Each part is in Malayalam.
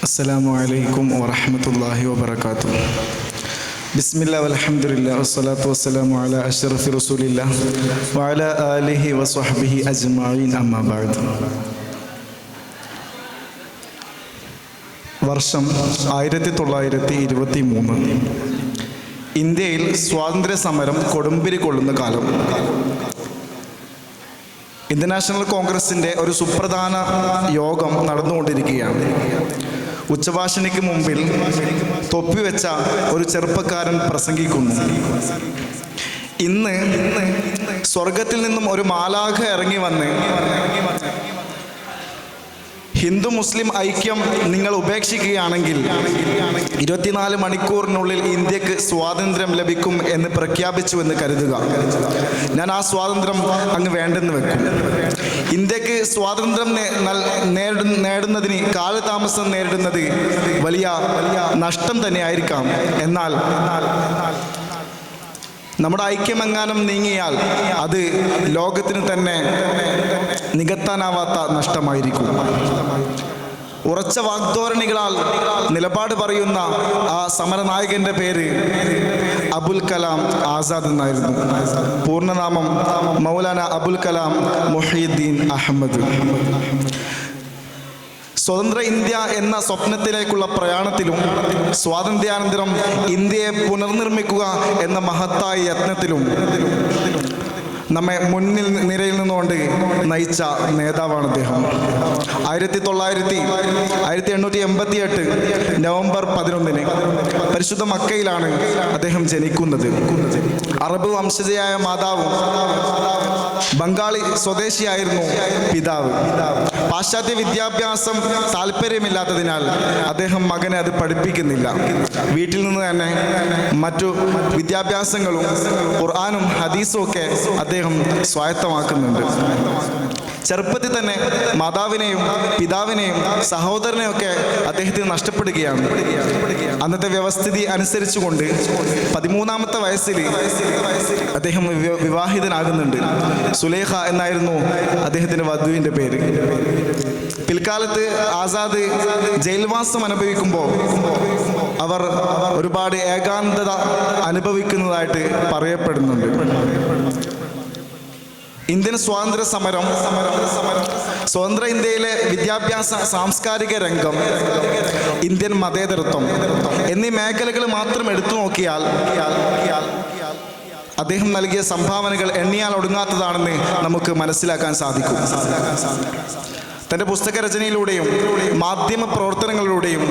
അസ്സലാമു അലൈക്കും വറഹ്മത്തുള്ളാഹി വബറകാതുഹു. ബിസ്മില്ലാ വൽഹംദുലില്ലാ വസ്സലാത്തു വസ്സലാമു അലാ അഷ്റഫി റസൂലില്ലാ വഅലാ ആലിഹി വസ്വഹ്ബിഹി അജ്മഈൻ അമ്മാ ബഅദ്. വർഷം 1923. ഇന്ത്യയിൽ സ്വാതന്ത്ര്യ സമരം കൊടുമ്പിരി കൊള്ളുന്ന കാലം. ഇന്ത്യൻ നാഷണൽ കോൺഗ്രസിൻ്റെ ഒരു സുപ്രധാന യോഗം നടന്നുകൊണ്ടിരിക്കുകയാണ്. ഉച്ചഭാഷണിക്ക് മുമ്പിൽ തൊപ്പിവെച്ച ഒരു ചെറുപ്പക്കാരൻ പ്രസംഗിക്കുന്നു. ഇന്ന് സ്വർഗത്തിൽ നിന്നും ഒരു മാലാഖ ഇറങ്ങി വന്ന് ഹിന്ദു മുസ്ലിം ഐക്യം നിങ്ങൾ ഉപേക്ഷിക്കുകയാണെങ്കിൽ 24 മണിക്കൂറിനുള്ളിൽ ഇന്ത്യക്ക് സ്വാതന്ത്ര്യം ലഭിക്കും എന്ന് പ്രഖ്യാപിച്ചു എന്ന് കരുതുക. ഞാൻ ആ സ്വാതന്ത്ര്യം അങ്ങ് വേണ്ടെന്ന് വെക്കും. ഇന്ത്യക്ക് സ്വാതന്ത്ര്യം നേടുന്നതിന് കാലതാമസം നേരിടുന്നത് വലിയ നഷ്ടം തന്നെയായിരിക്കാം. എന്നാൽ നമ്മുടെ ഐക്യമെങ്ങാനും നീങ്ങിയാൽ അത് ലോകത്തിന് തന്നെ നികത്താനാവാത്ത നഷ്ടമായിരിക്കും. ഉറച്ച വാഗ്ധോരണികളാൽ നിലപാട് പറയുന്ന ആ സമരനായകന്റെ പേര് അബുൽ കലാം ആസാദ് എന്നായിരുന്നു. പൂർണ്ണനാമം മൗലാന അബുൽ കലാം മുഹീദ്ദീൻ അഹമ്മദ്. സ്വതന്ത്ര ഇന്ത്യ എന്ന സ്വപ്നത്തിലേക്കുള്ള പ്രയാണത്തിലും സ്വാതന്ത്ര്യാനന്തരം ഇന്ത്യയെ പുനർനിർമ്മിക്കുക എന്ന മഹത്തായ യത്നത്തിലും നമ്മെ മുന്നിൽ നിരയിൽ നിന്നുകൊണ്ട് നയിച്ച നേതാവാണ് അദ്ദേഹം. 1888 നവംബർ 11 പരിശുദ്ധ മക്കയിലാണ് അദ്ദേഹം ജനിക്കുന്നത്. അറബ് വംശജയായ മാതാവും ബംഗാളി സ്വദേശിയായിരുന്നു പിതാവ്. പാശ്ചാത്യ വിദ്യാഭ്യാസം താല്പര്യമില്ലാത്തതിനാൽ അദ്ദേഹം മകനെ അത് പഠിപ്പിക്കുന്നില്ല. വീട്ടിൽ നിന്ന് തന്നെ മറ്റു വിദ്യാഭ്യാസങ്ങളും ഖുർആനും ഹദീസും ഒക്കെ അദ്ദേഹം സ്വായത്തമാക്കുന്നുണ്ട്. ചെറുപ്പത്തിൽ തന്നെ മാതാവിനെയും പിതാവിനെയും സഹോദരനെയും ഒക്കെ അദ്ദേഹത്തിന് നഷ്ടപ്പെടുകയാണ്. അന്നത്തെ വ്യവസ്ഥിതി അനുസരിച്ചുകൊണ്ട് 13ാമത്തെ വയസ്സിൽ അദ്ദേഹം വിവാഹിതനാകുന്നുണ്ട്. സുലേഖ എന്നായിരുന്നു അദ്ദേഹത്തിൻ്റെ വധുവിൻ്റെ പേര്. പിൽക്കാലത്ത് ആസാദ് ജയിൽവാസം അനുഭവിക്കുമ്പോൾ അവർ ഒരുപാട് ഏകാന്തത അനുഭവിക്കുന്നതായിട്ട് പറയപ്പെടുന്നുണ്ട്. ഇന്ത്യൻ സ്വാതന്ത്ര്യ സമരം, സ്വതന്ത്ര ഇന്ത്യയിലെ വിദ്യാഭ്യാസ സാംസ്കാരിക രംഗം, ഇന്ത്യൻ മതേതരത്വം എന്നീ മേഖലകൾ മാത്രം എടുത്തു നോക്കിയാൽ അദ്ദേഹം നൽകിയ സംഭാവനകൾ എണ്ണിയാൽ ഒടുങ്ങാത്തതാണെന്ന് നമുക്ക് മനസ്സിലാക്കാൻ സാധിക്കും. തൻ്റെ പുസ്തക രചനയിലൂടെയും മാധ്യമ പ്രവർത്തനങ്ങളിലൂടെയും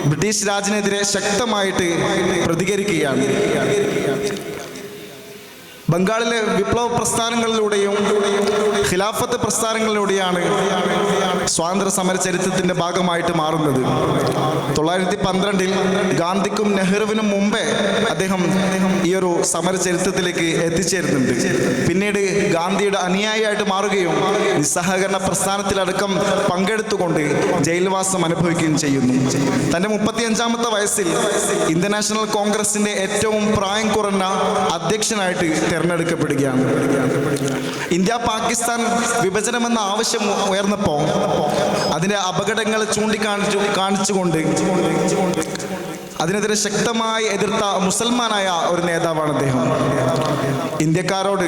ബ്രിട്ടീഷ് രാജിനെതിരെ ശക്തമായിട്ട് പ്രതികരിക്കുകയാണ്. ബംഗാളിലെ വിപ്ലവ പ്രസ്ഥാനങ്ങളിലൂടെയും ഖിലാഫത്ത് പ്രസ്ഥാനങ്ങളിലൂടെയാണ് സ്വാതന്ത്ര്യ സമര ചരിത്രത്തിൻ്റെ ഭാഗമായിട്ട് മാറുന്നത്. 1912 ഗാന്ധിക്കും നെഹ്റുവിനും മുമ്പേ അദ്ദേഹം ഈ ഒരു സമര ചരിത്രത്തിലേക്ക് എത്തിച്ചേരുന്നുണ്ട്. പിന്നീട് ഗാന്ധിയുടെ അനുയായിയായിട്ട് മാറുകയും നിസ്സഹകരണ പ്രസ്ഥാനത്തിലടക്കം പങ്കെടുത്തുകൊണ്ട് ജയിൽവാസം അനുഭവിക്കുകയും ചെയ്യുന്നു. തൻ്റെ 35ാമത്തെ വയസ്സിൽ ഇന്ത്യൻ നാഷണൽ കോൺഗ്രസിൻ്റെ ഏറ്റവും പ്രായം കുറഞ്ഞ അധ്യക്ഷനായിട്ട് തിരഞ്ഞെടുക്കപ്പെടുകയാണ്. ഇന്ത്യ പാകിസ്ഥാൻ വിഭജനമെന്ന ആവശ്യം ഉയർന്നപ്പോൾ അതിൻ്റെ അപകടങ്ങൾ കാണിച്ചുകൊണ്ട് അതിനെതിരെ ശക്തമായി എതിർത്ത മുസൽമാനായ ഒരു നേതാവാണ് അദ്ദേഹം. ഇന്ത്യക്കാരോട്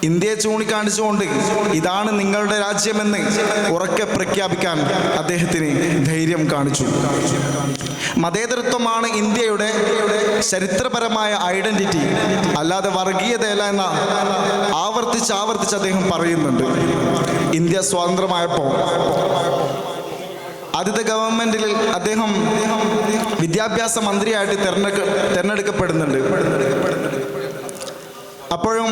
ഇന്ത്യയെ ചൂണ്ടിക്കാണിച്ചുകൊണ്ട് ഇതാണ് നിങ്ങളുടെ രാജ്യമെന്ന് ഉറക്കെ പ്രഖ്യാപിക്കാൻ അദ്ദേഹത്തിന് ധൈര്യം കാണിച്ചു. മതേതരത്വമാണ് ഇന്ത്യയുടെ ചരിത്രപരമായ ഐഡന്റിറ്റി, അല്ലാതെ വർഗീയതയല്ല എന്ന ആവർത്തിച്ച് അദ്ദേഹം പറയുന്നുണ്ട്. ഇന്ത്യ സ്വതന്ത്രമായപ്പോൾ ആദ്യത്തെ ഗവൺമെന്റിൽ അദ്ദേഹം വിദ്യാഭ്യാസ മന്ത്രിയായിട്ട് തിരഞ്ഞെടുക്കപ്പെടുന്നുണ്ട്. അപ്പോഴും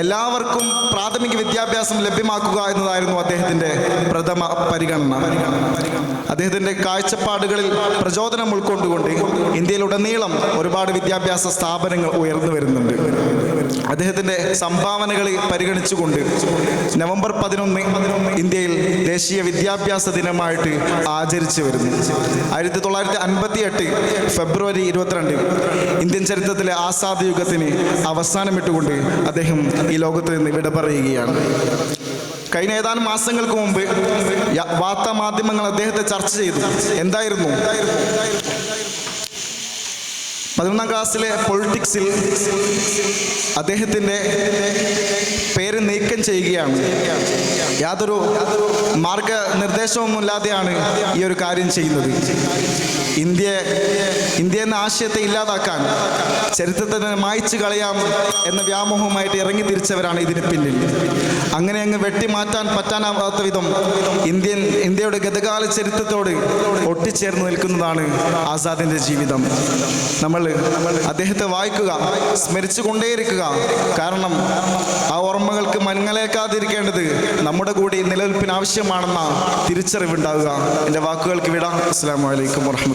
എല്ലാവർക്കും പ്രാഥമിക വിദ്യാഭ്യാസം ലഭ്യമാക്കുക എന്നതായിരുന്നു അദ്ദേഹത്തിൻ്റെ പ്രഥമ പരിഗണന. അദ്ദേഹത്തിൻ്റെ കാഴ്ചപ്പാടുകളിൽ പ്രചോദനം ഉൾക്കൊണ്ടുകൊണ്ട് ഇന്ത്യയിലുടനീളം ഒരുപാട് വിദ്യാഭ്യാസ സ്ഥാപനങ്ങൾ ഉയർന്നു വരുന്നുണ്ട്. അദ്ദേഹത്തിൻ്റെ സംഭാവനകൾ പരിഗണിച്ചുകൊണ്ട് നവംബർ 11 ഇന്ത്യയിൽ ദേശീയ വിദ്യാഭ്യാസ ദിനമായിട്ട് ആചരിച്ചു വരുന്നു. 1958 ഫെബ്രുവരി 22 ഇന്ത്യൻ ചരിത്രത്തിലെ ആസാദ് യുഗത്തിന് അവസാനമിട്ടുകൊണ്ട് അദ്ദേഹം ഈ ലോകത്ത് നിന്ന് വിട പറയുകയാണ്. കഴിഞ്ഞ ഏതാനും മാസങ്ങൾക്ക് മുമ്പ് വാർത്താ മാധ്യമങ്ങൾ അദ്ദേഹത്തെ ചർച്ച ചെയ്തു. എന്തായിരുന്നു? 11ാം ക്ലാസ്സിലെ പൊളിറ്റിക്സിൽ അദ്ദേഹത്തിൻ്റെ പേര് നീക്കം ചെയ്യുകയാണ്. യാതൊരു മാർഗനിർദ്ദേശവുമില്ലാതെയാണ് ഈ ഒരു കാര്യം ചെയ്യുന്നത്. ഇന്ത്യ എന്ന ആശയത്തെ ഇല്ലാതാക്കാൻ, ചരിത്രത്തെ മായ്ച്ചു കളയാം എന്ന വ്യാമോഹവുമായിട്ട് ഇറങ്ങി തിരിച്ചവരാണ് ഇതിന് പിന്നിൽ. അങ്ങനെ അങ്ങ് വെട്ടിമാറ്റാൻ പറ്റാനാവാത്ത വിധം ഇന്ത്യയുടെ ഗതകാല ചരിത്രത്തോട് ഒട്ടിച്ചേർന്ന് നിൽക്കുന്നതാണ് ആസാദിൻ്റെ ജീവിതം. നമ്മൾ അദ്ദേഹത്തെ വായിക്കുക, സ്മരിച്ചു കൊണ്ടേയിരിക്കുക. കാരണം ആ ഓർമ്മകൾക്ക് മങ്ങലേക്കാതിരിക്കേണ്ടത് നമ്മുടെ കൂടി നിലനിൽപ്പിന് ആവശ്യമാണെന്ന തിരിച്ചറിവുണ്ടാവുക. എൻ്റെ വാക്കുകൾക്ക് വിടാം. അസ്സലാമു അലൈക്കും വറഹ്മത്തുള്ളാഹി.